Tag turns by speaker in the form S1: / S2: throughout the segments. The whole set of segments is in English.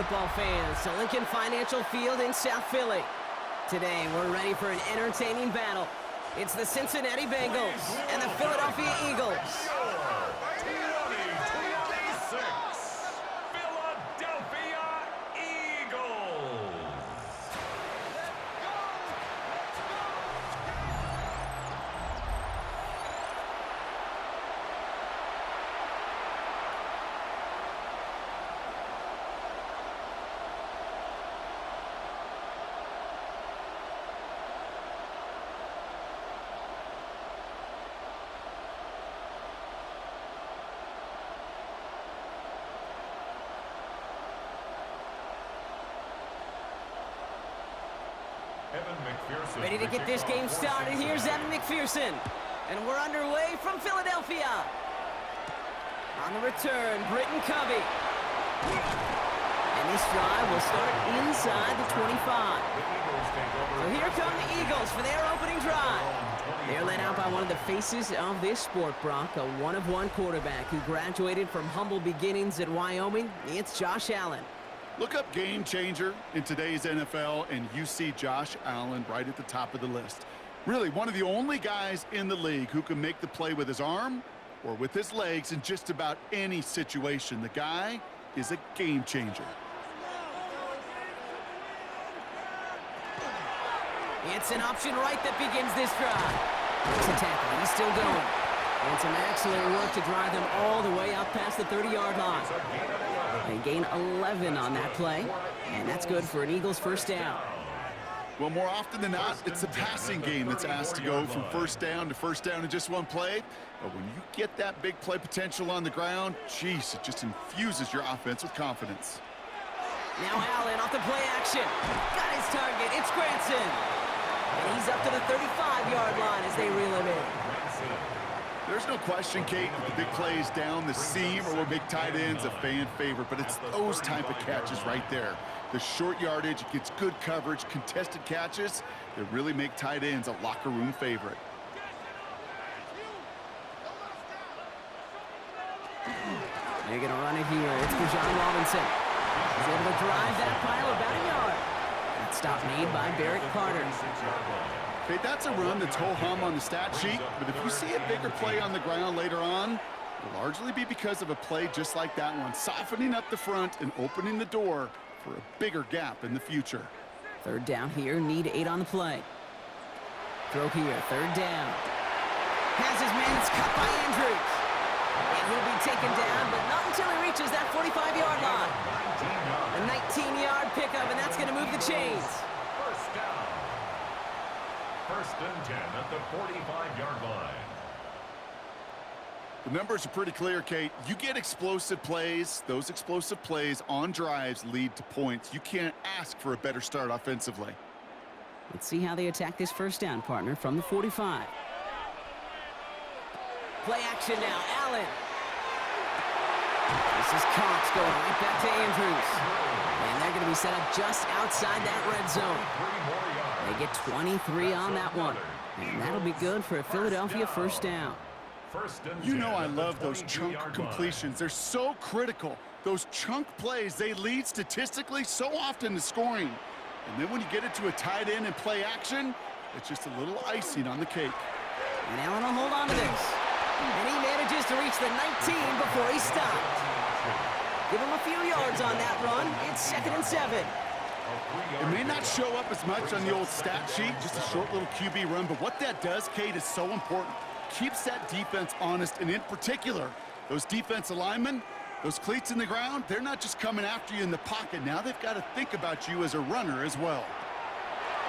S1: football fans, to Lincoln Financial Field in South Philly. Today, we're ready for an entertaining battle. It's the Cincinnati Bengals and the Philadelphia Eagles. Ready to get this game started. Here's Evan McPherson. And we're underway from Philadelphia. On the return, Britton Covey. And this drive will start inside the 25. So here come the Eagles for their opening drive. They're led out by one of the faces of this sport, Brock, a one-of-one quarterback who graduated from humble beginnings at Wyoming. It's Josh Allen.
S2: Look up game changer in today's NFL, and you see Josh Allen right at the top of the list. Really, one of the only guys in the league who can make the play with his arm or with his legs in just about any situation. The guy is a game changer.
S1: It's an option right that begins this drive. It's a tackle. He's still going. And some excellent work to drive them all the way out past the 30-yard line. They gain 11 on that play, and that's good for an Eagles first down.
S2: Well, more often than not, it's the passing game that's asked to go from first down in just one play. But when you get that big play potential on the ground, geez, it just infuses your offense with confidence.
S1: Now Allen off the play action. Got his target. It's Granson. And he's up to the 35-yard line as they reel him in.
S2: There's no question, Kate, that the big plays down the seam or big tight ends a fan favorite, but it's those type of catches right there. The short yardage, it gets good coverage, contested catches that really make tight ends a locker room favorite.
S1: They're going to run it here. It's for John Robinson. He's able to drive that pile about a yard. That stop made by Barrett Carter.
S2: Okay, that's a run that's ho-hum on the stat sheet, but if you see a bigger play on the ground later on, it'll largely be because of a play just like that one, softening up the front and opening the door for a bigger gap in the future.
S1: Third down here, need 8 on the play. Throw here, third down. Has his man, it's cut by Andrews. And he'll be taken down, but not until he reaches that 45-yard line. A 19-yard pickup, and that's going to move the chains.
S3: First and 10 at the 45-yard line.
S2: The numbers are pretty clear, Kate. You get explosive plays. Those explosive plays on drives lead to points. You can't ask for a better start offensively.
S1: Let's see how they attack this first down, partner, from the 45. Play action now, Allen. This is Cox going right back to Andrews. And they're going to be set up just outside that red zone. They get 23 on that one. And that'll be good for a Philadelphia first down.
S2: You know I love those chunk completions. They're so critical. Those chunk plays, they lead statistically so often to scoring. And then when you get it to a tight end and play action, it's just a little icing on the cake.
S1: And Allen will hold on to this. And he manages to reach the 19 before he stopped. Give him a few yards on that run. It's 2nd and 7.
S2: It may not show up as much on the old stat sheet, just a short little QB run, but what that does, Kate, is so important. Keeps that defense honest, and in particular, those defensive linemen, those cleats in the ground, they're not just coming after you in the pocket. Now they've got to think about you as a runner as well.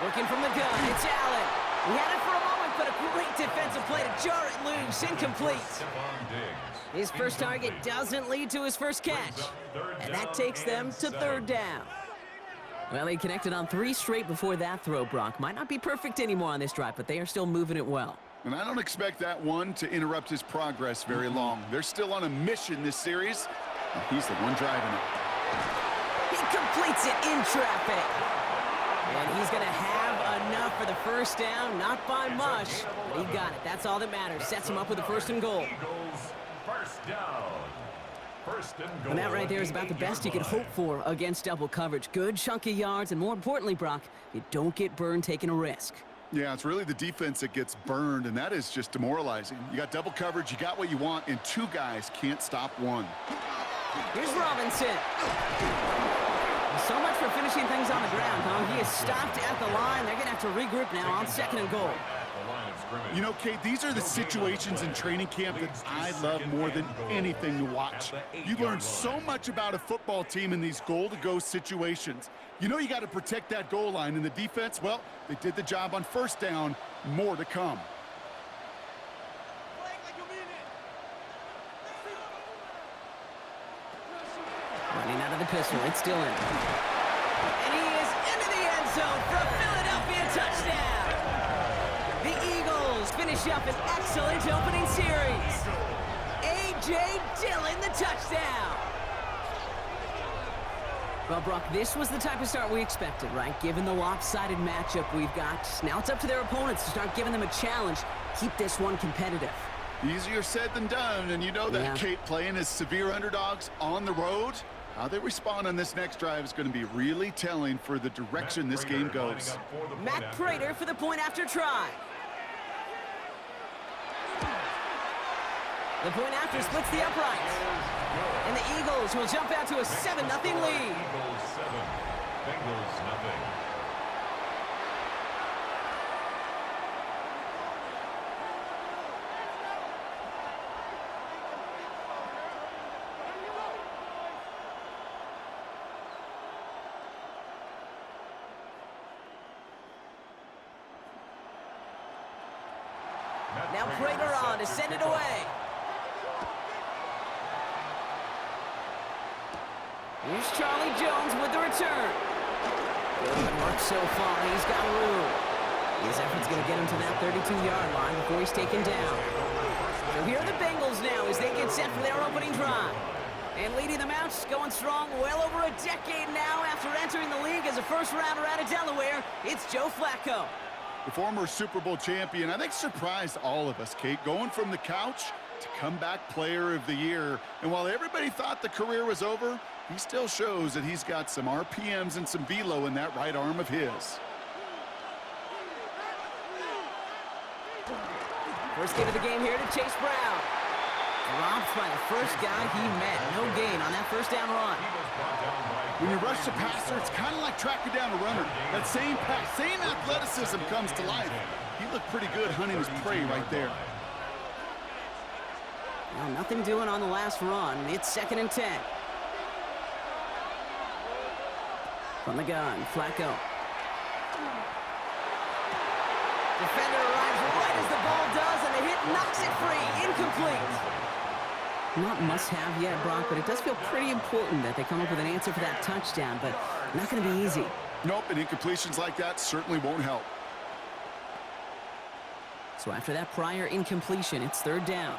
S1: Working from the gun, it's Allen. He had it for a moment, but a great defensive play to jar it loose, incomplete. His first target doesn't lead to his first catch, and that takes them to third down. Well, he connected on 3 straight before that throw, Brock. Might not be perfect anymore on this drive, but they are still moving it well.
S2: And I don't expect that one to interrupt his progress very long. They're still on a mission this series, and he's the one driving it.
S1: He completes it in traffic. And he's going to have enough for the first down, not by much, but he got it. That's all that matters. Sets him up with a 1st and goal.
S3: Eagles, first down. First and goal.
S1: And that right there is about the
S3: 8-yard
S1: best you could
S3: line.
S1: hope for against double coverage. Good chunk of yards, and more importantly, Brock, you don't get burned taking a risk.
S2: Yeah, it's really the defense that gets burned, and that is just demoralizing. You got double coverage, you got what you want, and two guys can't stop one.
S1: Here's Robinson. So much for finishing things on the ground, huh? He is stopped at the line. They're going to have to regroup now on second and goal.
S2: You know, Kate, these are the situations in training camp that I love more than anything to watch. You learn so much about a football team in these goal-to-go situations. You know you got to protect that goal line, and the defense, well, they did the job on first down. More to come.
S1: Running out of the pistol, it's still in. And he is into the end zone for a Philadelphia touchdown. The Eagles finish up an excellent opening series. A.J. Dillon, the touchdown. Well, Brock, this was the type of start we expected, right? Given the lopsided matchup we've got, now it's up to their opponents to start giving them a challenge. Keep this one competitive.
S2: Easier said than done, and you know that,
S1: Yeah.
S2: Kate, playing as severe underdogs on the road. How they respond on this next drive is going to be really telling for the direction this game goes.
S1: Matt Prater for the point after try. The point after splits the uprights. And the Eagles will jump out to a 7-0 lead.
S3: Eagles 7, Bengals nothing.
S1: Now Prater on to send it away. Here's Charlie Jones with the return. Good work so far. He's got room. His effort's going to get him to that 32-yard line before he's taken down. So here are the Bengals now as they get set for their opening drive. And leading them out, going strong well over a decade now after entering the league as a first-rounder out of Delaware, it's Joe Flacco.
S2: The former Super Bowl champion, I think, surprised all of us, Kate, going from the couch to comeback player of the year. And while everybody thought the career was over, he still shows that he's got some RPMs and some velo in that right arm of his.
S1: First hit of the game here to Chase Brown. Dropped by the first guy he met. No gain on that first down run.
S2: When you rush the passer, it's kind of like tracking down a runner. That same pass, same athleticism comes to life. He looked pretty good hunting his prey right there.
S1: Well, nothing doing on the last run. It's 2nd and 10. From the gun, Flacco. Defender arrives right as the ball does, and the hit knocks it free. Incomplete. Not must-have yet, Brock, but it does feel pretty important that they come up with an answer for that touchdown, but not going to be easy.
S2: Nope, and incompletions like that certainly won't help.
S1: So after that prior incompletion, it's 3rd down.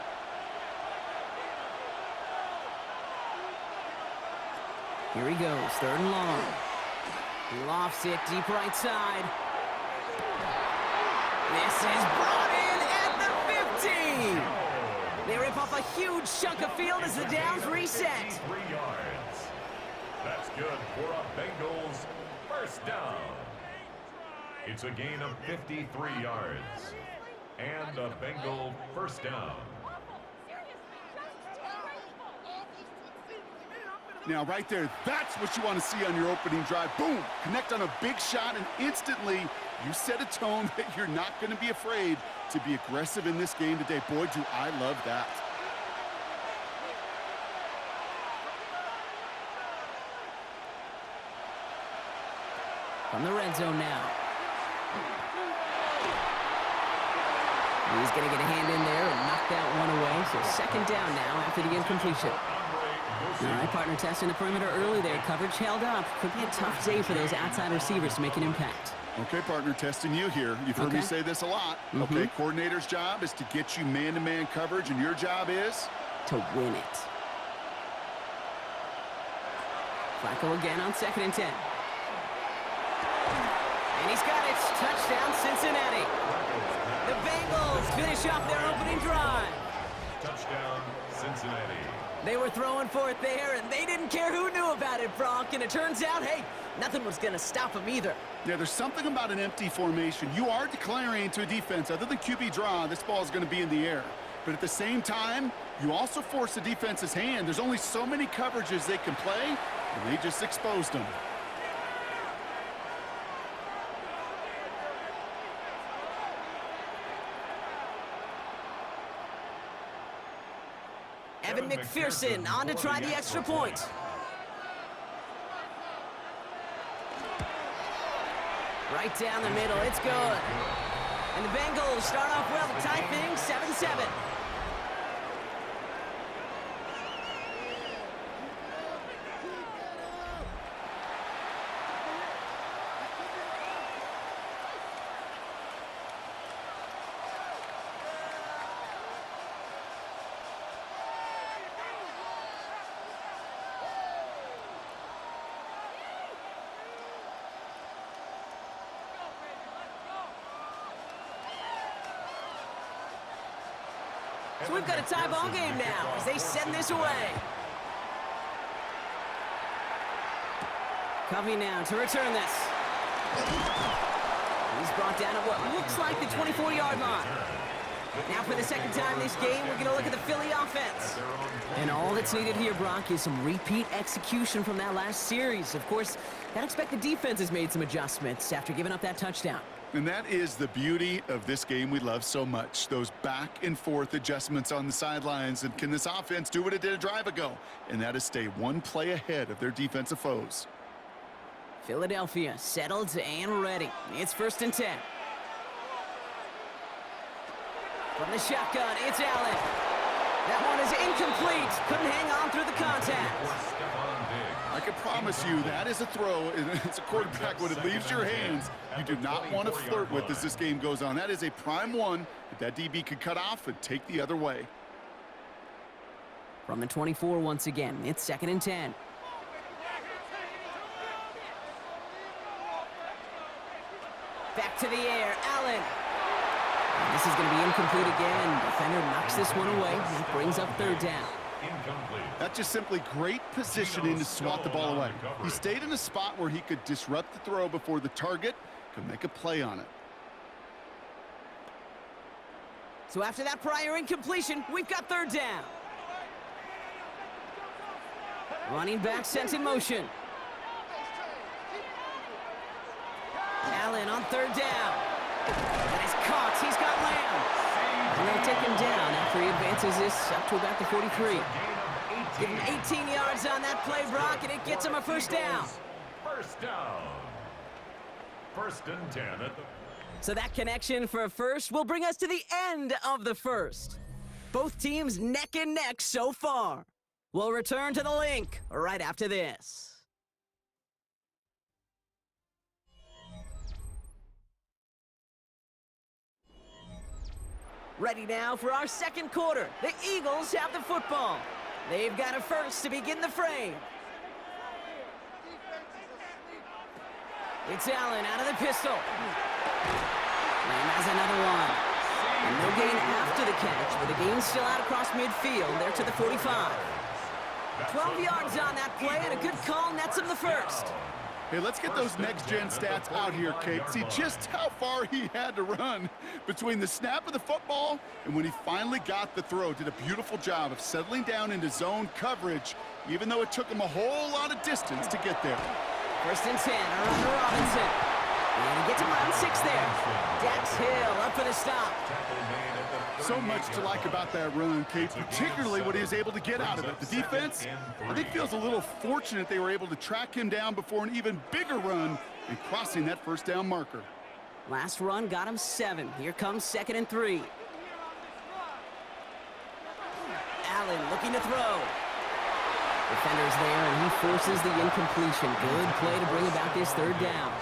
S1: Here he goes, 3rd and long. He lofts it deep right side. This is brought in at the 15. They rip off a huge chunk of field as the downs reset.
S3: 3 yards. That's good for a Bengals first down. It's a gain of 53 yards. And a Bengal first down.
S2: Now, right there, that's what you want to see on your opening drive. Boom! Connect on a big shot, and instantly you set a tone that you're not going to be afraid to be aggressive in this game today. Boy, do I love that.
S1: From the red zone now. He's going to get a hand in there and knock that one away. So 2nd down now after the incompletion. All right, partner testing the perimeter early there. Coverage held up. Could be a tough day for those outside receivers to make an impact.
S2: Okay, partner, testing you here. You've heard me say this a lot. Okay, coordinator's job is to get you man-to-man coverage, and your job is?
S1: To win it. Flacco again on 2nd and 10. And he's got it. Touchdown, Cincinnati. The Bengals finish off their opening drive.
S3: Touchdown, Cincinnati.
S1: They were throwing for it there, and they didn't care who knew about it, Brock. And it turns out, hey, nothing was going to stop them either.
S2: Yeah, there's something about an empty formation. You are declaring to a defense, other than QB draw, this ball is going to be in the air. But at the same time, you also force the defense's hand. There's only so many coverages they can play, and they just exposed them.
S1: Evan McPherson on to try the extra point. Right down the middle, it's good. And the Bengals start off well to tie things 7-7. So we've got a tie ball game now as they send this away. Covey now to return this. He's brought down at what looks like the 24-yard line. Now for the second time this game, we're going to look at the Philly offense. And all that's needed here, Brock, is some repeat execution from that last series. Of course, I'd expect the defense has made some adjustments after giving up that touchdown.
S2: And that is the beauty of this game we love so much, those back and forth adjustments on the sidelines. And can this offense do what it did a drive ago? And that is stay one play ahead of their defensive foes.
S1: Philadelphia settled and ready. It's 1st and 10. From the shotgun, it's Allen. That one is incomplete. Couldn't hang on through the contact.
S2: I can promise you that is a throw. It's a quarterback when it leaves your hands. You do not want to flirt with as this game goes on. That is a prime one that DB could cut off and take the other way.
S1: From the 24 once again, it's 2nd and 10. Back to the air, Allen. And this is going to be incomplete again. Defender knocks this one away. He brings up 3rd down.
S2: That's just simply great positioning to swat the ball away. He stayed in a spot where he could disrupt the throw before the target could make a play on it.
S1: So after that prior incompletion, we've got 3rd down. Running back sent in motion. Allen on 3rd down. That is caught. He's got Lamb. And they'll take him down after he advances this up to about the 43. Give him 18 yards on that play, Brock, and it gets him a 1st down.
S3: 1st down. 1st and 10.
S1: So that connection for a 1st will bring us to the end of the 1st. Both teams neck and neck so far. We'll return to the link right after this. Ready now for our 2nd quarter. The Eagles have the football. They've got a 1st to begin the frame. It's Allen out of the pistol. And has another one. And no gain after the catch, but the gain's still out across midfield. They're to the 45. 12 yards on that play, and a good call nets him the 1st.
S2: Hey, let's get those next-gen stats out here, Kate. See just how far he had to run between the snap of the football and when he finally got the throw. Did a beautiful job of settling down into zone coverage, even though it took him a whole lot of distance to get there.
S1: 1st and 10, around to Robinson. And he gets him around 6 there. Dax Hill up for the stop.
S2: So much to like about that run, Kate, particularly what he was able to get out of it. The defense, I think, feels a little fortunate they were able to track him down before an even bigger run and crossing that 1st down marker.
S1: Last run got him 7. Here comes 2nd and 3. Allen looking to throw. Defender's there, and he forces the incompletion. Good play to bring about this 3rd down.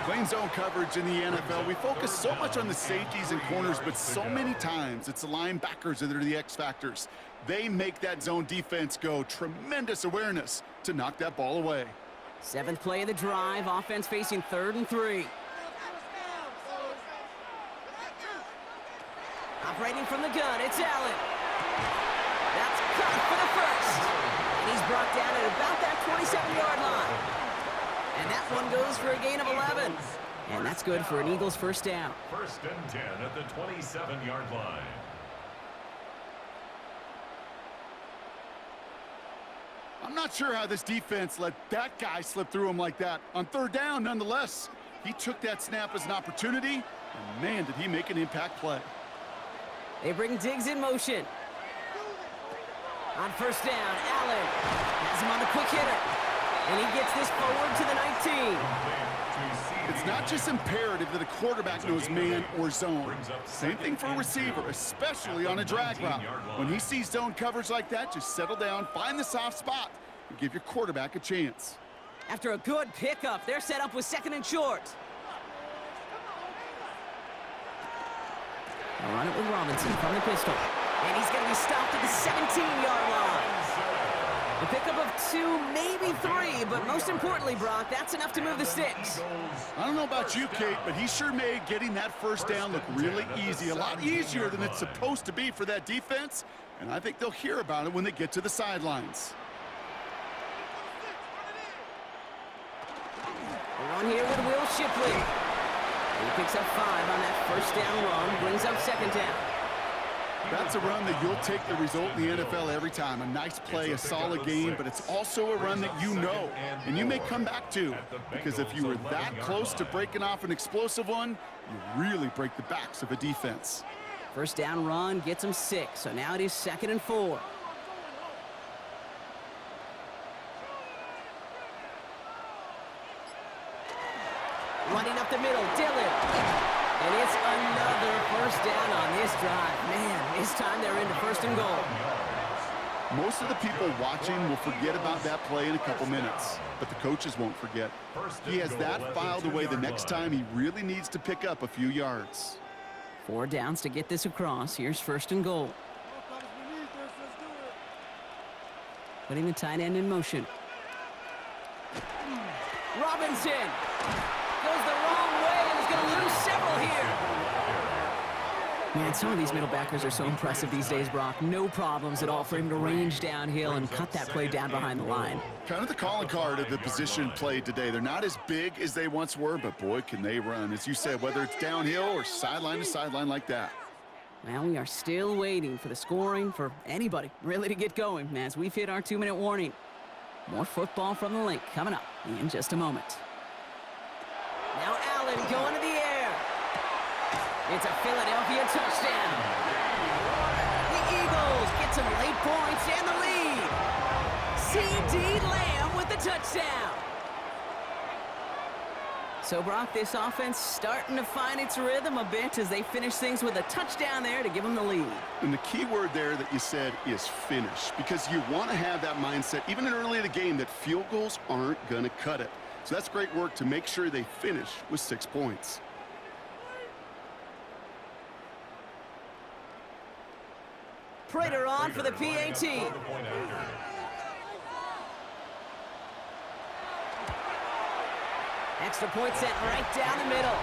S2: Playing zone coverage in the NFL, we focus so much on the safeties and corners, but so many times it's the linebackers that are the X factors. They make that zone defense go. Tremendous awareness to knock that ball away.
S1: 7th play of the drive, offense facing 3rd and 3. Operating from the gun, it's Allen. That's caught for the first. And he's brought down at about that 27-yard line. And that one goes for a gain of 11. And that's good for an Eagles first down.
S3: First and 10 at the 27-yard line.
S2: I'm not sure how this defense let that guy slip through him like that. On third down, nonetheless, he took that snap as an opportunity, and man, did he make an impact play.
S1: They bring Diggs in motion. On first down, Allen has him on the quick hitter. And he gets this forward to the 19.
S2: It's not just imperative that a quarterback knows man or zone. Same thing for a receiver, especially on a drag route. When he sees zone coverage like that, just settle down, find the soft spot, and give your quarterback a chance.
S1: After a good pickup, they're set up with second and short. They'll run it with Robinson from the pistol. And he's going to be stopped at the 17-yard line. A pickup of 2, maybe 3, but most importantly, Brock, that's enough to move the sticks.
S2: I don't know about you, Kate, but he sure made getting that first down look really easy. A lot easier than it's supposed to be for that defense, and I think they'll hear about it when they get to the sidelines.
S1: We're on here with Will Shipley. He picks up 5 on that first down run, brings up second down.
S2: That's a run that you'll take the result in the NFL every time. A nice play, a solid game, but it's also a run that you know, and you may come back to. Because if you were that close to breaking off an explosive one, you really break the backs of a defense.
S1: First down run gets him 6, so now it is 2nd and 4. Running up the middle, Dillon. And it's another first down on this drive. Man, this time they're into 1st and goal.
S2: Most of the people watching will forget about that play in a couple minutes, but the coaches won't forget. He has that filed away the next time he really needs to pick up a few yards.
S1: 4 downs to get this across. Here's 1st and goal. Putting the tight end in motion. Robinson goes the wrong way and is going to lose several here. Man, some of these middle backers are so impressive these days, Brock. No problems at all for him to range downhill and cut that play down behind the line.
S2: Kind of the calling card of the position played today. They're not as big as they once were, but boy, can they run. As you said, whether it's downhill or sideline to sideline like that.
S1: Well, we are still waiting for the scoring for anybody really to get going as we've hit our 2-minute warning. More football from the link coming up in just a moment. Now Allen going to the air. It's a Philadelphia touchdown. The Eagles get some late points and the lead. C.D. Lamb with the touchdown. So, Brock, this offense starting to find its rhythm a bit as they finish things with a touchdown there to give them the lead.
S2: And the key word there that you said is finish, because you want to have that mindset, even early in the game, that field goals aren't going to cut it. So that's great work to make sure they finish with 6 points.
S1: Prater on for the PAT. Extra point set right down the middle.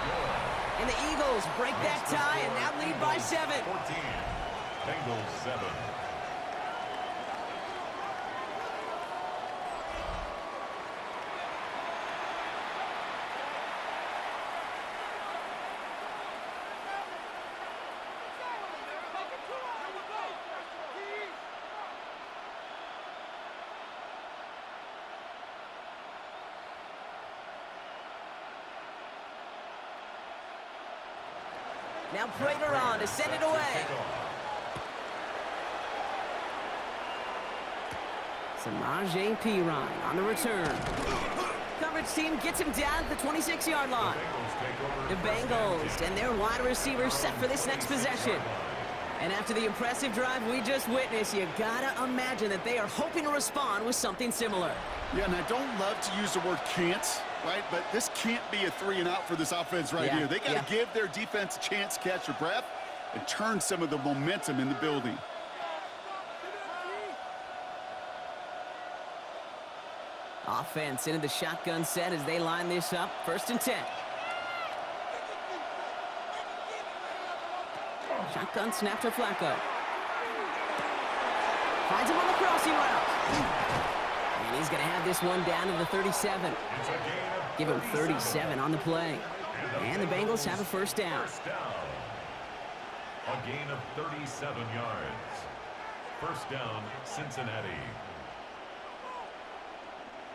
S1: And the Eagles break that tie and now lead by 7.
S3: 14. Bengals 7.
S1: Now Prater on to send it away. Samaje Perine on the return. Coverage team gets him down at the 26-yard line. The Bengals and their wide receivers set for this next possession. And after the impressive drive we just witnessed, you gotta imagine that they are hoping to respond with something similar.
S2: Yeah, and I don't love to use the word can't, right? But this can't be a 3-and-out for this offense right here. They got to give their defense a chance to catch their breath and turn some of the momentum in the building.
S1: Offense into the shotgun set as they line this up. 1st and 10. Shotgun snap to Flacco. Finds him on the crossing route. And he's going to have this one down to the 37. Give him 37 on the play. And the Bengals have a first down.
S3: A gain of 37 yards. First down, Cincinnati.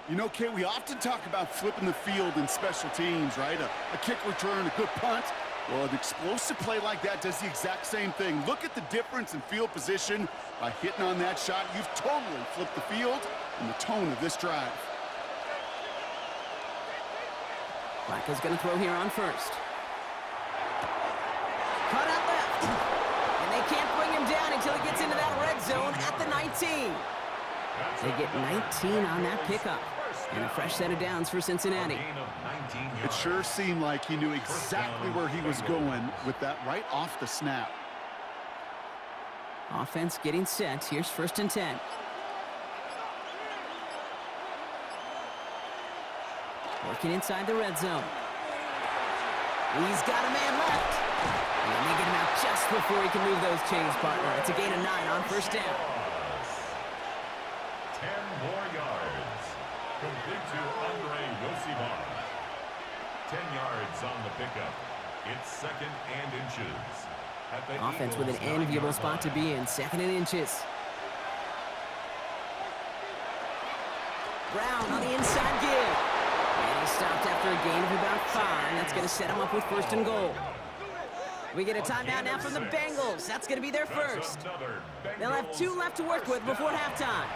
S2: You know, Kate, we often talk about flipping the field in special teams, right? A kick return, a good punt. Well, an explosive play like that does the exact same thing. Look at the difference in field position. By hitting on that shot, you've totally flipped the field and the tone of this drive.
S1: Flacco's going to throw here on first. Cut out left. And they can't bring him down until he gets into that red zone at the 19. They get 19 on that pickup. And a fresh set of downs for Cincinnati.
S2: It sure seemed like he knew exactly where he was going with that right off the snap.
S1: Offense getting set. Here's 1st and 10. Working inside the red zone. He's got a man left. And they get him out just before he can move those chains, partner. It's a gain of 9 on first down.
S3: 10 more yards. Complete to Andre Yosibon. 10 yards on the pickup. It's 2nd and inches. At the
S1: Offense with an
S3: Eagles'
S1: enviable
S3: 9-yard
S1: spot to
S3: line.
S1: be in, 2nd and inches. Brown on the inside give. And he stopped after a gain of about 5. That's going to set him up with 1st and goal. We get a timeout now from the Bengals. That's going to be their first. They'll have 2 left to work with before halftime.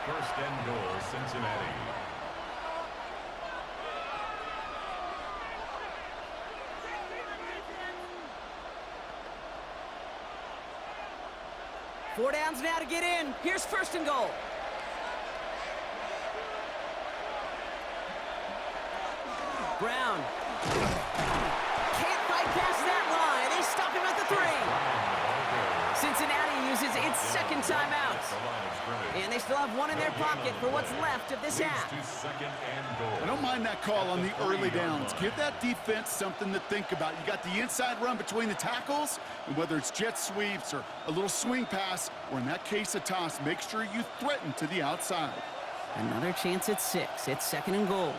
S3: 1st and goal, Cincinnati.
S1: Four downs now to get in. Here's 1st and goal. Brown. Can't fight past that line. They stop him at the 3. Cincinnati uses its 2nd timeout. And they still have 1 in their pocket for what's left of this half.
S2: I don't mind that call on the early downs. Give that defense something to think about. You got the inside run between the tackles, and whether it's jet sweeps or a little swing pass, or in that case a toss, make sure you threaten to the outside.
S1: Another chance at 6. It's 2nd and goal.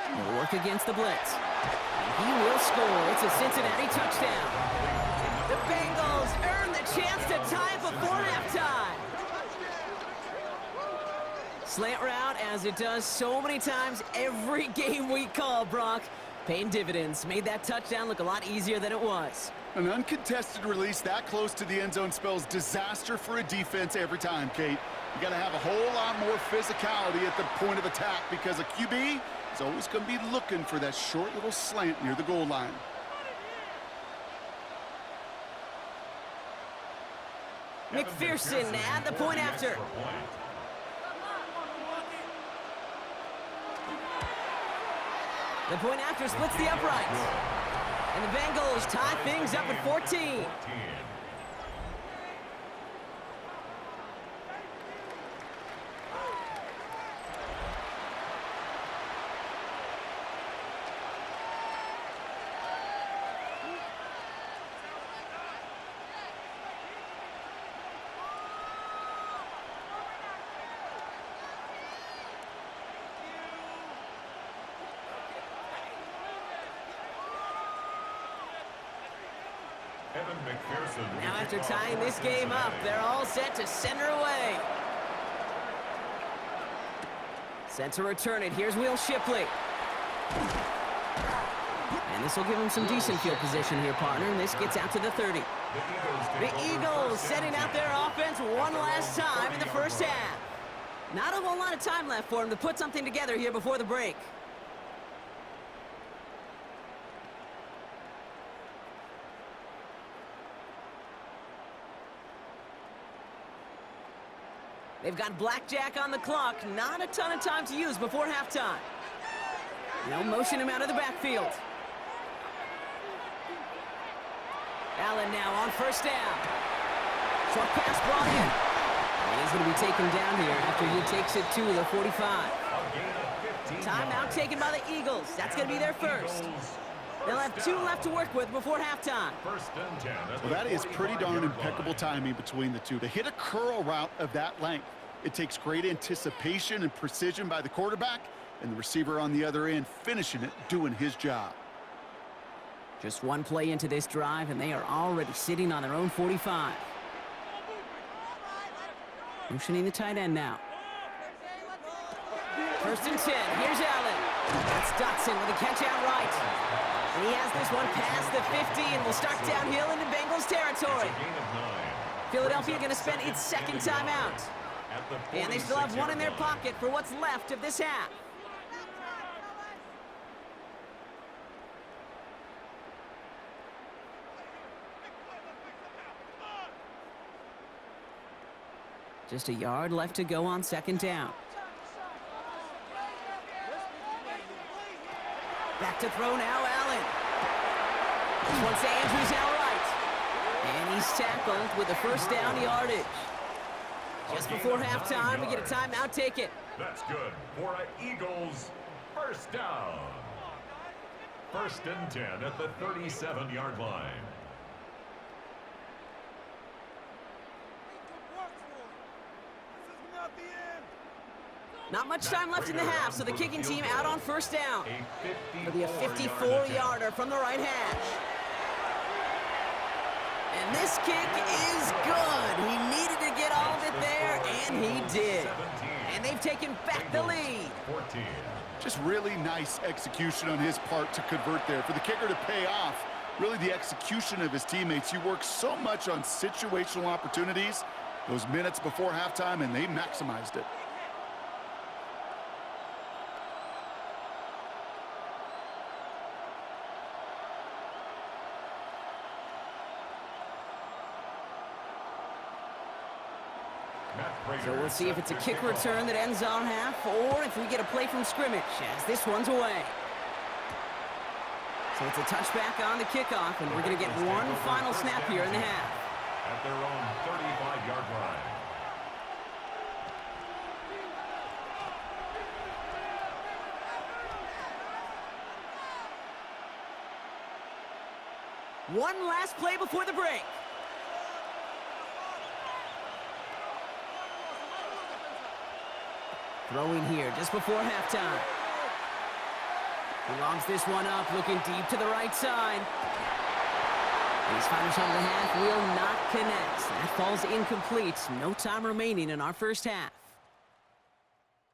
S1: He'll work against the blitz. And he will score. It's a Cincinnati touchdown. The Bengals earn the chance to tie it before halftime. Slant route, as it does so many times every game we call, Brock. Paying dividends. Made that touchdown look a lot easier than it was.
S2: An uncontested release that close to the end zone spells disaster for a defense every time, Kate. You got to have a whole lot more physicality at the point of attack because a QB is always going to be looking for that short little slant near the goal line.
S1: McPherson at the point after. The point after splits the uprights. And the Bengals tie things up at 14. Now after tying this game up, they're all set to center away. Set to return it. Here's Will Shipley. And this will give him some decent field position here, partner. And this gets out to the 30. The Eagles setting out their offense one last time in the first half. Not a whole lot of time left for him to put something together here before the break. They've got blackjack on the clock. Not a ton of time to use before halftime. They'll motion him out of the backfield. Allen now on first down. Short pass brought in. And he's going to be taken down here after he takes it to the 45. Timeout taken by the Eagles. That's going to be their first. They'll have have 2 left to work with before halftime.
S3: First and 10.
S2: Well, that is pretty darn impeccable timing between the two. To hit a curl route of that length, it takes great anticipation and precision by the quarterback, and the receiver on the other end finishing it, doing his job.
S1: Just one play into this drive, and they are already sitting on their own 45. Motioning the tight end now. First and 10. Here's Allen. That's Dotson with a catch out right. And he has this one past the 50 and will start downhill into Bengals territory. Philadelphia going to spend its second timeout. And they still have one in their pocket for what's left of this half. Just a yard left to go on second down. Back to throw now, Allen. This one's to Andrews out right. And he's tackled with a first down yardage. Just before halftime, we get a timeout. Take it.
S3: That's good for an Eagles first down. First and 10 at the 37-yard line.
S1: Not much time left in the half, so the kicking team out on first down. It'll be a 54-yarder from the right hash. And this kick is good. He needed to get all of it there, and he did. And they've taken back the lead.
S2: Just really nice execution on his part to convert there. For the kicker to pay off, really the execution of his teammates. You work so much on situational opportunities those minutes before halftime, and they maximized it.
S1: So we'll see if it's a kick return that ends our half, or if we get a play from scrimmage, as this one's away. So it's a touchback on the kickoff, and we're going to get one final snap here in the half.
S3: At their own 35-yard line.
S1: One last play before the break. Throwing here just before halftime. He lobs this one up, looking deep to the right side. His final shot of the half will not connect. That falls incomplete. No time remaining in our first half.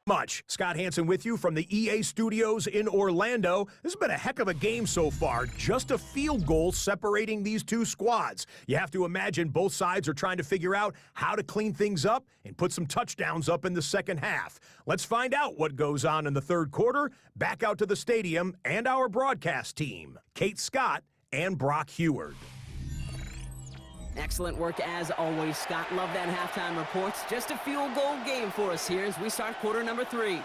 S4: Much. Scott Hansen with you from the EA Studios in Orlando. This has been a heck of a game so far. Just a field goal separating these two squads. You have to imagine both sides are trying to figure out how to clean things up and put some touchdowns up in the second half. Let's find out what goes on in the third quarter. Back out to the stadium and our broadcast team, Kate Scott and Brock Heward.
S1: Excellent work as always, Scott. Love that halftime reports. Just a field goal game for us here as we start quarter number 3.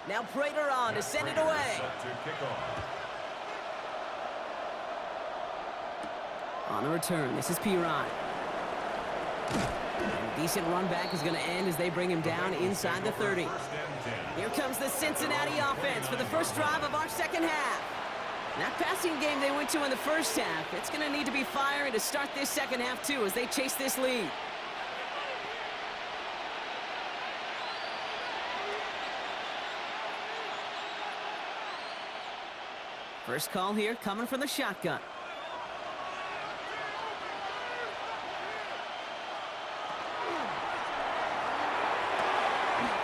S1: Now Prater on to send it away.
S3: Set to kick off.
S1: On the return, this is Pirine. Decent run back is going to end as they bring him down inside the 30. Here comes the Cincinnati offense for the first drive of our second half. That passing game they went to in the first half, it's going to need to be firing to start this second half too as they chase this lead. First call here coming from the shotgun.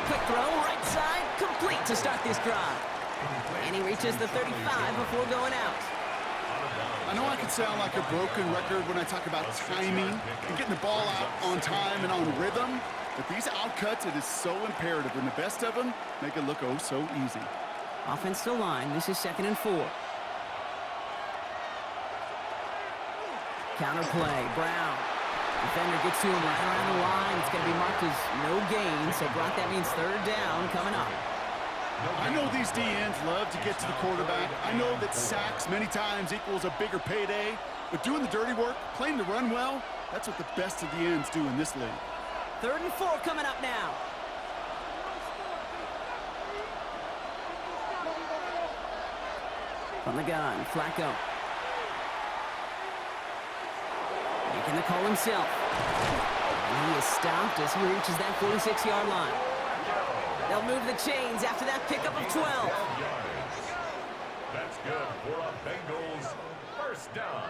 S1: Quick throw, right side, complete to start this drive. And he reaches the 35 before going out.
S2: I know I can sound like a broken record when I talk about timing and getting the ball out on time and on rhythm, but these outcuts, it is so imperative, and the best of them make it look oh so easy.
S1: Offensive line, this is 2nd and 4. Counter play, Brown. Defender gets to him right around the line. It's going to be marked as no gain, so Brock, that means third down coming up.
S2: I know these DNs love to get to the quarterback. I know that sacks many times equals a bigger payday, but doing the dirty work, playing to run well, that's what the best of the ends do in this league.
S1: 3rd and 4 coming up now. From the gun, Flacco. Making the call himself. And he is stopped as he reaches that 46-yard line. They'll move the chains after that pickup of 12.
S3: That's good for a Bengals first down.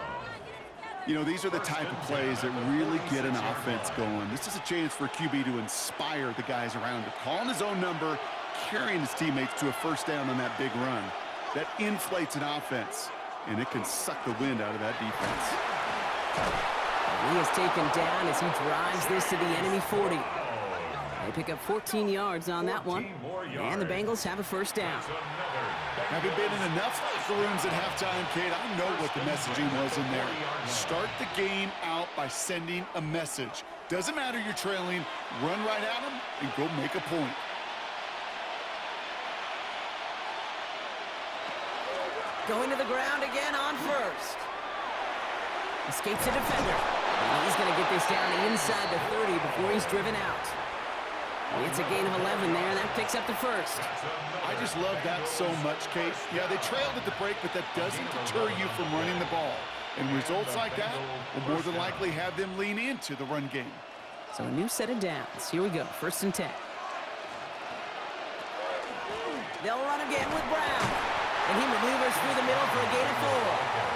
S2: You know, these are the type of plays that really get an offense going. This is a chance for QB to inspire the guys around him. Calling his own number, carrying his teammates to a first down on that big run. That inflates an offense, and it can suck the wind out of that defense.
S1: He is taken down as he drives this to the enemy 40. They pick up 14 yards on that one, and the Bengals have a first down.
S2: Having been in enough locker rooms at halftime, Kate, I know what the messaging was in there. Start the game out by sending a message. Doesn't matter you're trailing, run right at them and go make a point.
S1: Going to the ground again on first. Escapes a defender. And he's going to get this down inside the 30 before he's driven out. It's a gain of 11 there, and that picks up the first.
S2: I just love that so much, Kate. Yeah, they trailed at the break, but that doesn't deter you from running the ball. And results like that will more than likely have them lean into the run game.
S1: So a new set of downs. Here we go, 1st and 10. They'll run again with Brown. And he maneuvers through the middle for a gain of 4.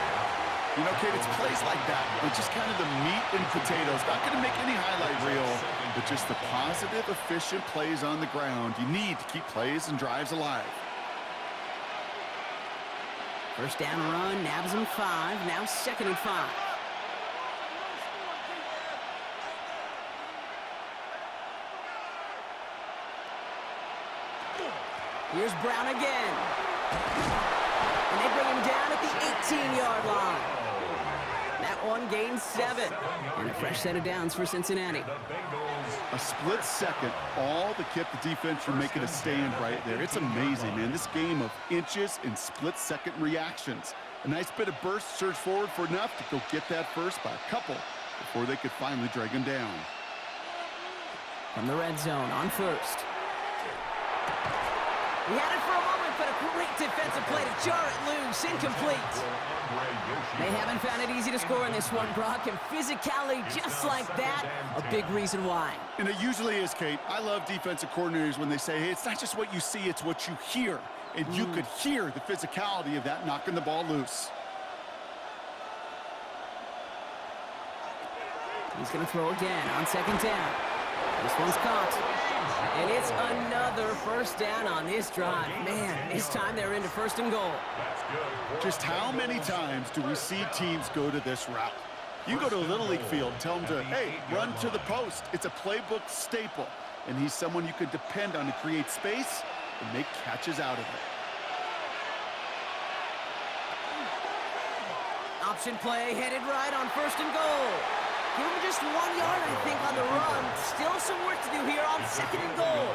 S2: You know, Kate, it's plays like that. It's just kind of the meat and potatoes. Not going to make any highlight reel, but just the positive, efficient plays on the ground. You need to keep plays and drives alive.
S1: First down run, nabs him 5. Now 2nd and 5. Here's Brown again. And they bring him down at the 18-yard line. That one gains 7. And a fresh set of downs for Cincinnati.
S2: A split second, all that kept the defense from making a stand right there. It's amazing, man. This game of inches and split-second reactions. A nice bit of burst, surge forward for enough to go get that first by a couple before they could finally drag him down.
S1: From the red zone on first. He had it for a moment, but a great defensive play to jar it loose, incomplete. They haven't found it easy to score in this one, Brock, and physicality just like that, a big reason why.
S2: And it usually is, Kate. I love defensive coordinators when they say, hey, it's not just what you see, it's what you hear. And you could hear the physicality of that knocking the ball loose.
S1: He's going to throw again on 2nd down. This one's caught. And it's another first down on this drive. Man, this time they're into 1st and goal.
S2: Just how many times do we see teams go to this route? You go to a Little League field, tell them to, hey, run to the post. It's a playbook staple. And he's someone you can depend on to create space and make catches out of it.
S1: Option play headed right on 1st and goal. Give him just 1 yard, I think, on the run. Still some work to do here on 2nd and goal.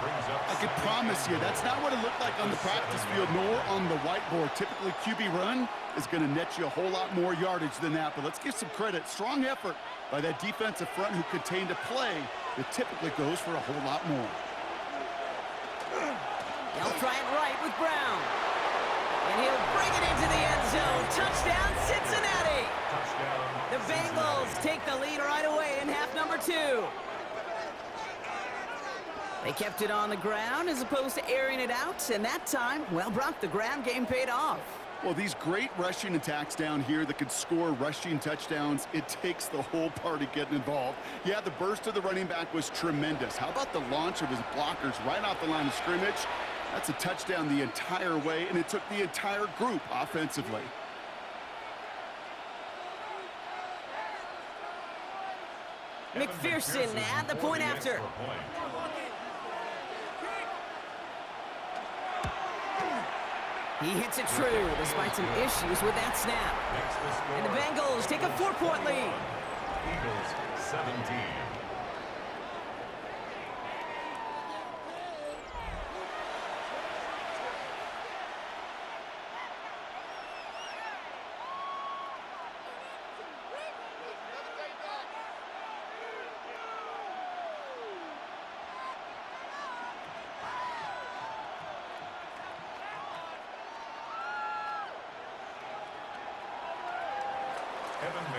S2: I can promise you, that's not what it looked like on the practice field, nor on the whiteboard. Typically, QB run is going to net you a whole lot more yardage than that. But let's give some credit. Strong effort by that defensive front who contained a play that typically goes for a whole lot more.
S1: They'll try it right with Brown. And he'll bring it into the end zone. Touchdown, Cincinnati. The Bengals take the lead right away in half number 2. They kept it on the ground as opposed to airing it out, and that time, well, Brock, the ground game paid off.
S2: Well, these great rushing attacks down here that could score rushing touchdowns, it takes the whole party getting involved. Yeah, the burst of the running back was tremendous. How about the launch of his blockers right off the line of scrimmage? That's a touchdown the entire way, and it took the entire group offensively.
S1: McPherson at the point after. He hits it true despite some issues with that snap. And the Bengals take a 4-point lead.
S3: Eagles 17.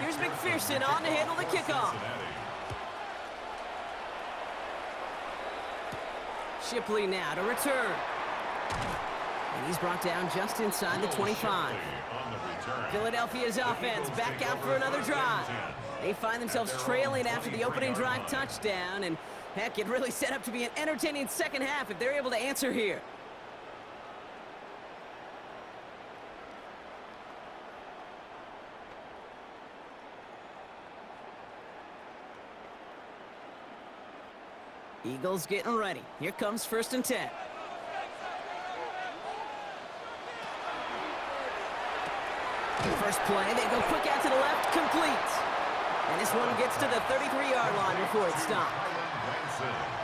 S1: Here's McPherson on to handle the kickoff. Shipley now to return. And he's brought down just inside the 25. Philadelphia's offense back out for another drive. They find themselves trailing after the opening drive touchdown, and heck, it really set up to be an entertaining second half if they're able to answer here. Eagles getting ready. Here comes 1st and 10. First play, they go quick out to the left, complete. And this one gets to the 33-yard line before it's stopped.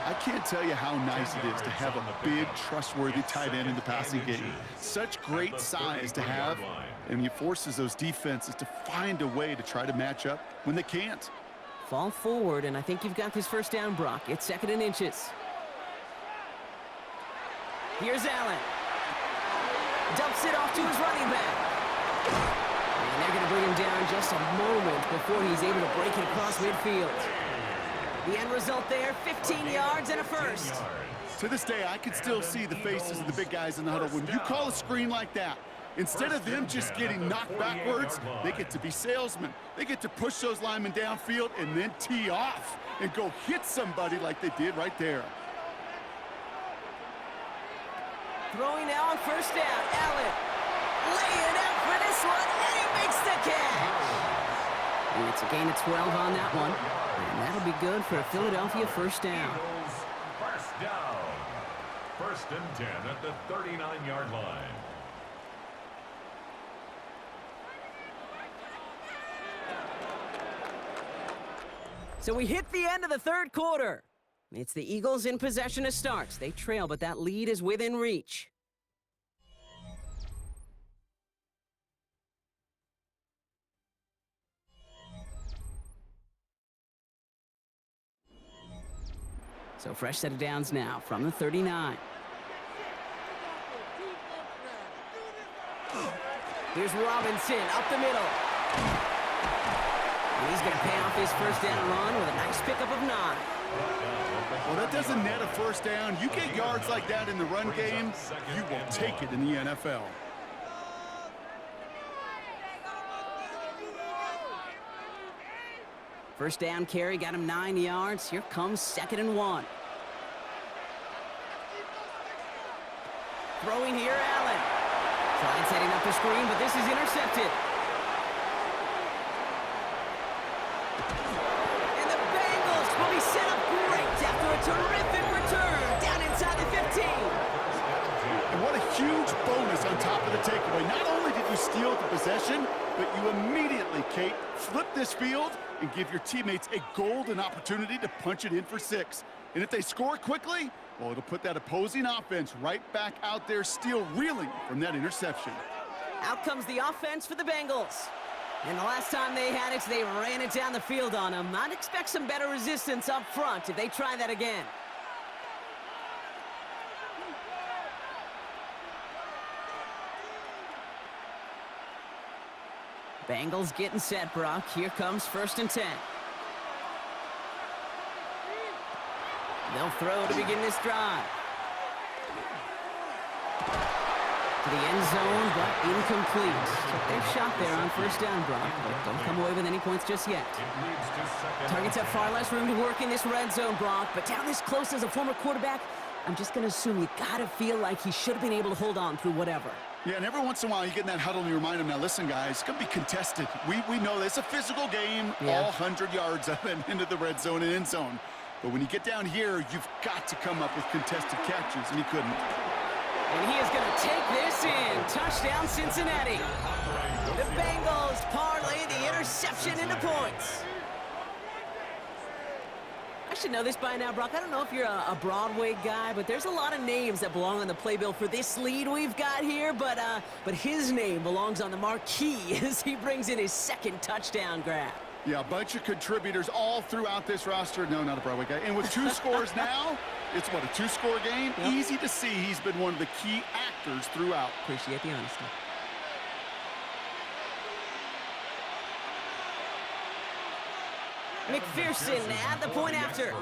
S2: I can't tell you how nice it is to have a big, trustworthy tight end in the passing game. Such great size to have, and he forces those defenses to find a way to try to match up when they can't.
S1: Fall forward, and I think you've got this first down, Brock. It's 2nd and inches. Here's Allen. Dumps it off to his running back. And they're going to bring him down just a moment before he's able to break it across midfield. The end result there, 15 yards and a first.
S2: To this day, I can still see the faces of the big guys in the huddle. When you call a screen like that, instead of them just getting knocked backwards, they get to be salesmen. They get to push those linemen downfield and then tee off and go hit somebody like they did right there.
S1: Throwing now on 1st down, Allen. Laying out for this one, and he makes the catch. And it's a gain of 12 on that one. And that'll be good for a Philadelphia 1st down.
S3: First down. 1st and 10 at the 39-yard line.
S1: So we hit the end of the 3rd quarter. It's the Eagles in possession as starts. They trail, but that lead is within reach. So fresh set of downs now from the 39. Here's Robinson up the middle. And he's going to pay off his first down run with a nice pickup of 9.
S2: Well, that doesn't net a first down. You get yards like that in the run game, you will take it in the NFL.
S1: First down carry got him 9 yards. Here comes 2nd and 1. Throwing here, Allen. Trying setting up the screen, but this is intercepted. And the Bengals will be set up great after a terrific return down inside the 15.
S2: And what a huge bonus on top of the takeaway. Not only did you steal the possession, but you immediately, Kate, flip this field and give your teammates a golden opportunity to punch it in for 6. And if they score quickly, well, it'll put that opposing offense right back out there still reeling from that interception.
S1: Out comes the offense for the Bengals. And the last time they had it, they ran it down the field on them. I'd expect some better resistance up front if they try that again. Bengals getting set, Brock. Here comes 1st and 10. They'll throw to begin this drive. To the end zone, but incomplete. Took their shot there on 1st down, Brock, but don't come away with any points just yet. Targets have far less room to work in this red zone, Brock, but down this close as a former quarterback, I'm just going to assume you got to feel like he should have been able to hold on through whatever.
S2: Yeah, and every once in a while you get in that huddle and you remind them, now listen, guys, it's going to be contested. We know this. It's a physical game, all 100 yards up and into the red zone and end zone. But when you get down here, you've got to come up with contested catches, and he couldn't.
S1: And he is going to take this in. Touchdown, Cincinnati. The Bengals parlay the interception into points. I should know this by now, Brock. I don't know if you're a Broadway guy, but there's a lot of names that belong on the playbill for this lead we've got here. But his name belongs on the marquee as he brings in his 2nd touchdown grab.
S2: Yeah, a bunch of contributors all throughout this roster. No, not a Broadway guy. And with 2 scores now, it's what, a 2-score game? Yep. Easy to see he's been one of the key actors throughout.
S1: Appreciate the honesty. McPherson at the point after.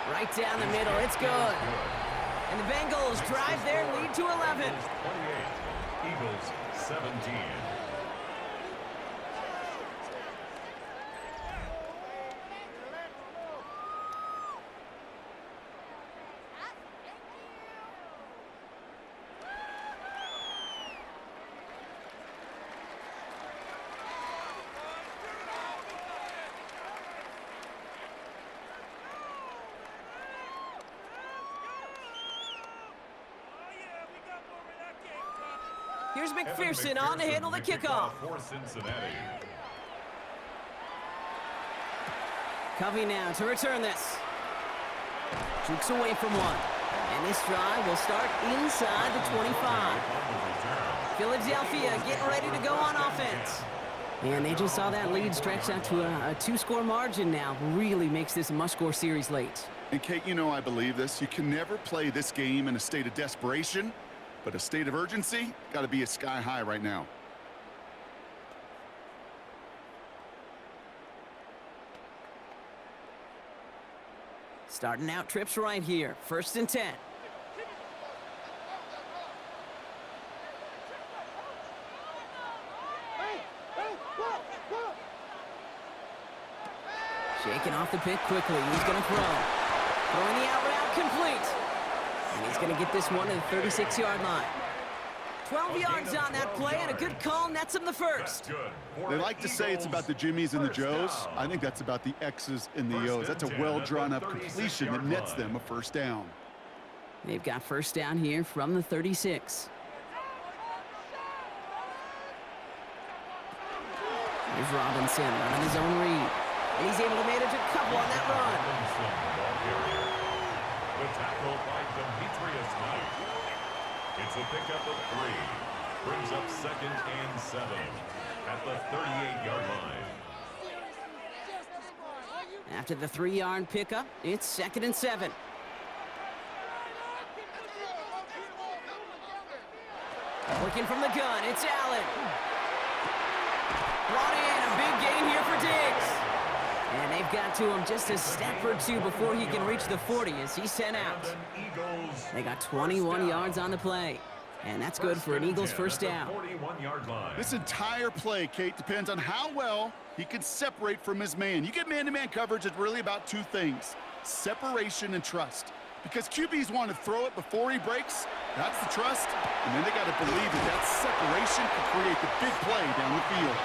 S1: Right down the middle, it's good. And the Bengals drive their lead to 11.
S3: 28, Eagles 17.
S1: Here's McPherson on to handle the kickoff.
S3: For Cincinnati.
S1: Covey now to return this. Jukes away from one. And this drive will start inside the 25. Philadelphia getting ready to go on offense. And they just saw that lead stretch out to a two-score margin now. Really makes this a must-score series late.
S2: And Kate, you know I believe this. You can never play this game in a state of desperation, but a state of urgency got to be sky high right now.
S1: Starting out trips right here. 1st and 10. Shaking off the pick quickly. He's going to throw. Throwing the out route complete. And he's going to get this one to the 36-yard line. 12 yards on that play, and a good call nets him the first.
S2: They like to say it's about the Jimmies and the Joes. I think that's about the X's and the O's. That's a well-drawn-up completion that nets them a first down.
S1: They've got first down here from the 36. Here's Robinson running his own read. And he's able to manage a couple on that run.
S3: The tackle by Demetrius Knight. It's a pickup of 3. Brings up 2nd and 7 at the 38-yard line.
S1: After the 3-yard pickup, it's 2nd and 7. Working from the gun, it's Allen. Brought in, a big gain here for Diggs. And they've got to him just a step or two before he can reach the 40 as he's sent out. They got 21 yards on the play. And that's good for an Eagles first down.
S2: This entire play, Kate, depends on how well he can separate from his man. You get man-to-man coverage, it's really about 2 things: separation and trust. Because QBs want to throw it before he breaks, that's the trust. And then they got to believe that separation can create the big play down the field.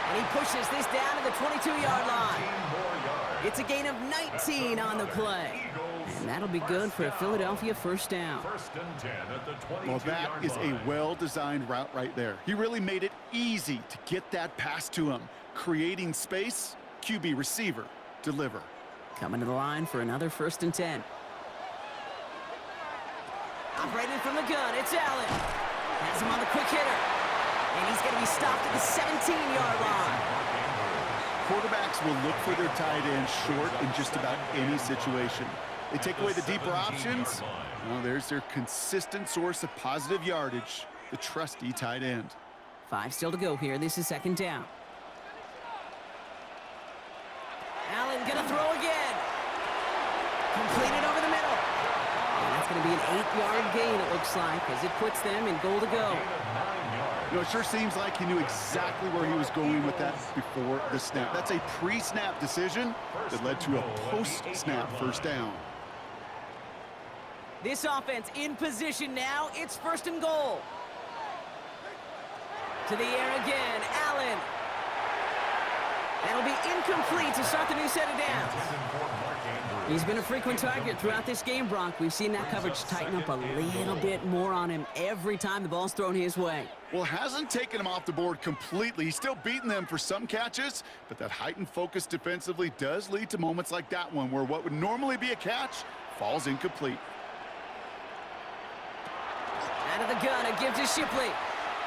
S1: And he pushes this down to the 22-yard line. It's a gain of 19 on the play. And that'll be good for a Philadelphia first down.
S3: 1st and 10 at the 22-yard line.
S2: Well, that is a well-designed route right there. He really made it easy to get that pass to him. Creating space, QB receiver, deliver.
S1: Coming to the line for another 1st and 10. Operating from the gun, it's Allen. Has him on the quick hitter. And he's going to be stopped at the 17-yard line.
S2: Quarterbacks will look for their tight end short in just about any situation. They take away the deeper options. Well, there's their consistent source of positive yardage, the trusty tight end.
S1: 5 still to go here. This is 2nd down. Allen going to throw again. Completed over the middle. And that's going to be an 8-yard gain, it looks like, as it puts them in goal to go.
S2: You know, it sure seems like he knew exactly where he was going with that before the snap. That's a pre-snap decision that led to a post-snap first down.
S1: This offense in position now. It's 1st and goal. To the air again, Allen. That'll be incomplete to start the new set of downs. He's been a frequent target throughout this game, Brock. We've seen that coverage tighten up a little bit more on him every time the ball's thrown his way.
S2: Well, hasn't taken him off the board completely. He's still beating them for some catches, but that heightened focus defensively does lead to moments like that one where what would normally be a catch falls incomplete.
S1: Out of the gun, it gives to Shipley.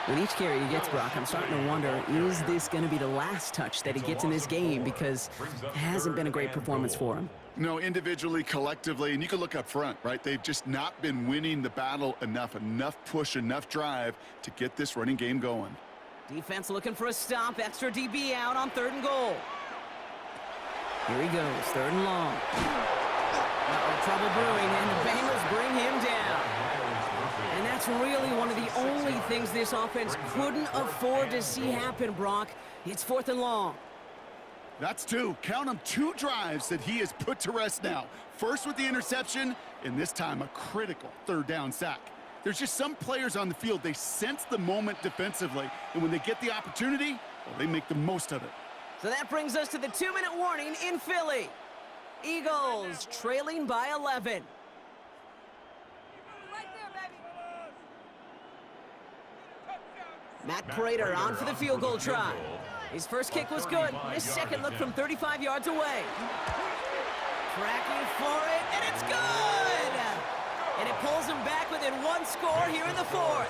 S1: With each carry he gets, Brock, I'm starting to wonder, is this going to be the last touch that he gets in this game? Because it hasn't been a great performance for him.
S2: No, individually, collectively, and you can look up front, right? They've just not been winning the battle enough push, enough drive to get this running game going.
S1: Defense looking for a stop. Extra DB out on 3rd and goal. Here he goes, 3rd and long. Trouble brewing, and the Bengals bring him down. And that's really one of the only things this offense couldn't afford to see happen, Brock. It's 4th and long.
S2: That's 2. Count them, 2 drives that he has put to rest now. First with the interception, and this time a critical 3rd down sack. There's just some players on the field, they sense the moment defensively, and when they get the opportunity, well, they make the most of it.
S1: So that brings us to the 2-minute warning in Philly. Eagles trailing by 11. Matt Prater on for the field goal try. His first kick was good. His second look from 35 yards away. Tracking for it, and it's good! And it pulls him back within 1 score here in the 4th.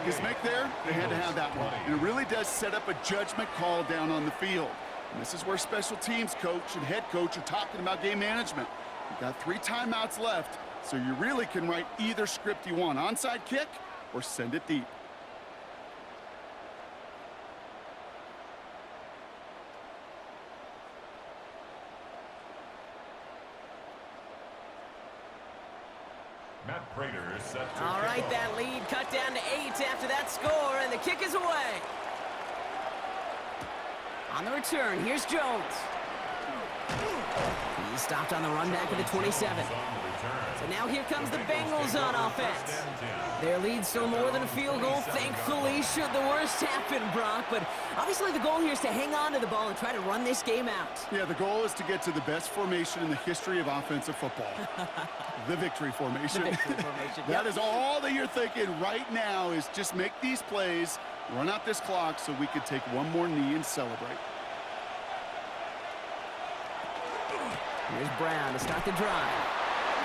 S2: His make there, they had to have that one. And it really does set up a judgment call down on the field. And this is where special teams coach and head coach are talking about game management. You've got 3 timeouts left, so you really can write either script you want. Onside kick or send it deep.
S3: Matt Prater is set to
S1: All right, that lead cut down to 8 after that score, and the kick is away. On the return, here's Jones. He's stopped on the run back of the 27. So now here comes the Bengals on offense. Their lead's still more than a field goal, thankfully, should the worst happen, Brock. But obviously the goal here is to hang on to the ball and try to run this game out.
S2: Yeah, the goal is to get to the best formation in the history of offensive football. The victory formation.
S1: The victory formation.
S2: That is all that you're thinking right now is just make these plays, run out this clock so we could take one more knee and celebrate.
S1: Here's Brown to start the drive.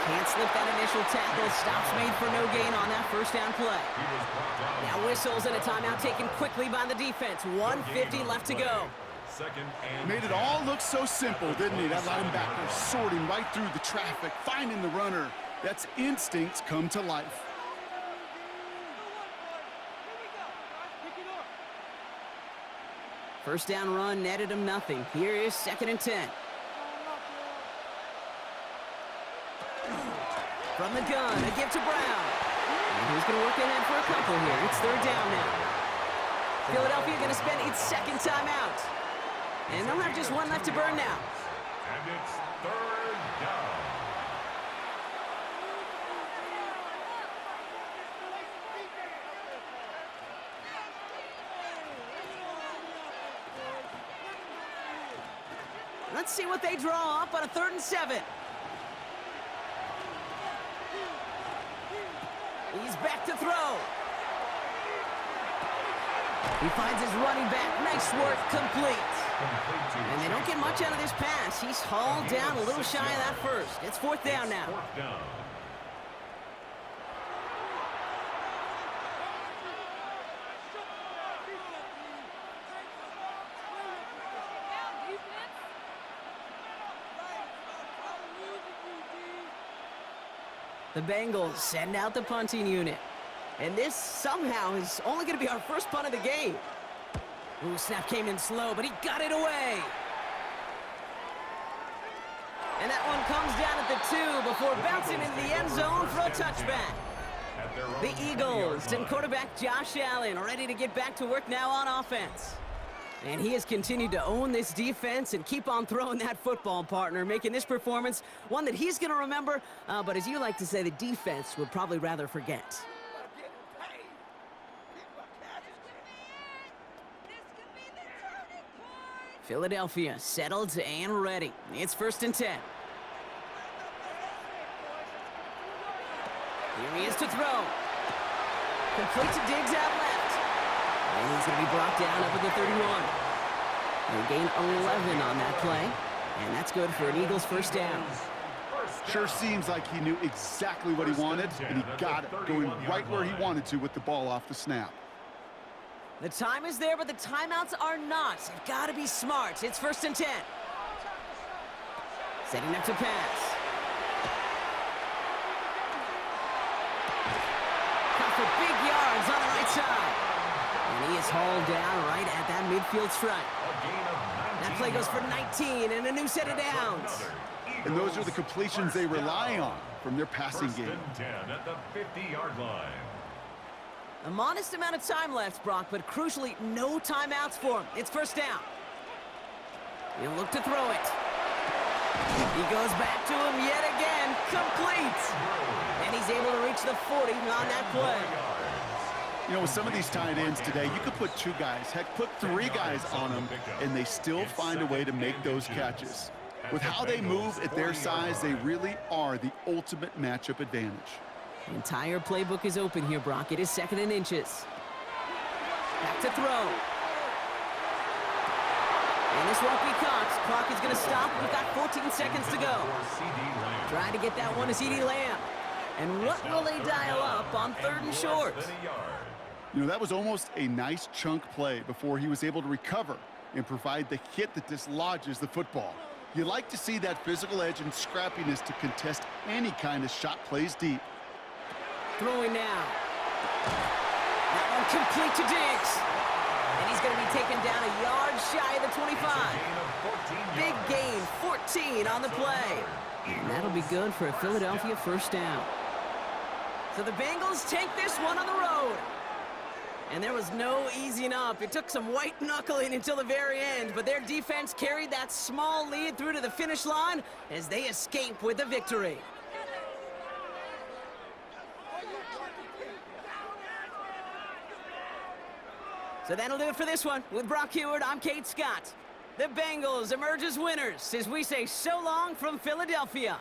S1: Can't slip that initial tackle. Stops made for no gain on that 1st down play. Now whistles and a timeout taken quickly by the defense. 1:50 left to go.
S2: Made it all look so simple, didn't he? That linebacker sorting right through the traffic, finding the runner. That's instincts come to life.
S1: First down run netted him nothing. Here is 2nd and 10. From the gun, a give to Brown. And he's going to work ahead for a couple here. It's 3rd down now. Philadelphia going to spend its 2nd timeout. And they'll have just 1 left to burn now.
S3: And it's 3rd down.
S1: Let's see what they draw up on a 3rd and 7. He's back to throw. He finds his running back. Nice work, complete. And they don't get much out of this pass. He's hauled down a little shy of that first. It's 4th down now.
S3: 4th down.
S1: The Bengals send out the punting unit. And this somehow is only going to be our first punt of the game. Ooh, snap came in slow, but he got it away. And that one comes down at the 2 before bouncing into the end zone for a touchback. The Eagles and quarterback Josh Allen are ready to get back to work now on offense. And he has continued to own this defense and keep on throwing that football, partner, making this performance one that he's going to remember, but as you like to say, the defense would probably rather forget. Philadelphia settled and ready. It's 1st and 10. Here he is to throw. Complete to Diggs out left. And he's going to be brought down up at the 31. They gain 11 on that play. And that's good for an Eagles 1st down.
S2: Sure seems like he knew exactly what he wanted, and he got it, going right where he wanted to with the ball off the snap.
S1: The time is there, but the timeouts are not. They've got to be smart. It's 1st and 10. Setting up to pass. Caught for big yards on the right side. And he is hauled down right at that midfield stripe.
S3: A gain of 19
S1: That play goes for
S3: yards.
S1: 19 and a new set of
S3: That's
S1: downs.
S3: another
S2: And those are the
S3: Eagles
S2: completions they
S3: first
S2: rely
S3: down.
S2: on from their passing
S3: First
S2: game.
S3: and 10 at the 50-yard line.
S1: A modest amount of time left, Brock, but crucially, no timeouts for him. It's first down. He'll look to throw it. He goes back to him yet again, complete. And he's able to reach the 40 on that play.
S2: You know, with some of these tight ends today, you could put 2 guys, heck, put 3 guys on them, and they still find a way to make those catches. With how they move at their size, they really are the ultimate matchup advantage.
S1: The entire playbook is open here, Brock. It is 2nd and inches. Back to throw. And this won't be caught. Clock is going to stop. We've got 14 seconds to go. Try to get that one to C.D. Lamb. And what will they dial up on 3rd and short?
S2: You know, that was almost a nice chunk play before he was able to recover and provide the hit that dislodges the football. You like to see that physical edge and scrappiness to contest any kind of shot plays deep.
S1: Throwing now. That one complete to Diggs. And he's going to be taken down a yard shy of the 25. Big gain, 14 on the play. And that'll be good for a Philadelphia first down. So the Bengals take this one on the road. And there was no easing up. It took some white knuckling until the very end, but their defense carried that small lead through to the finish line as they escape with the victory. So that'll do it for this one. With Brock Heward, I'm Kate Scott. The Bengals emerge as winners as we say so long from Philadelphia.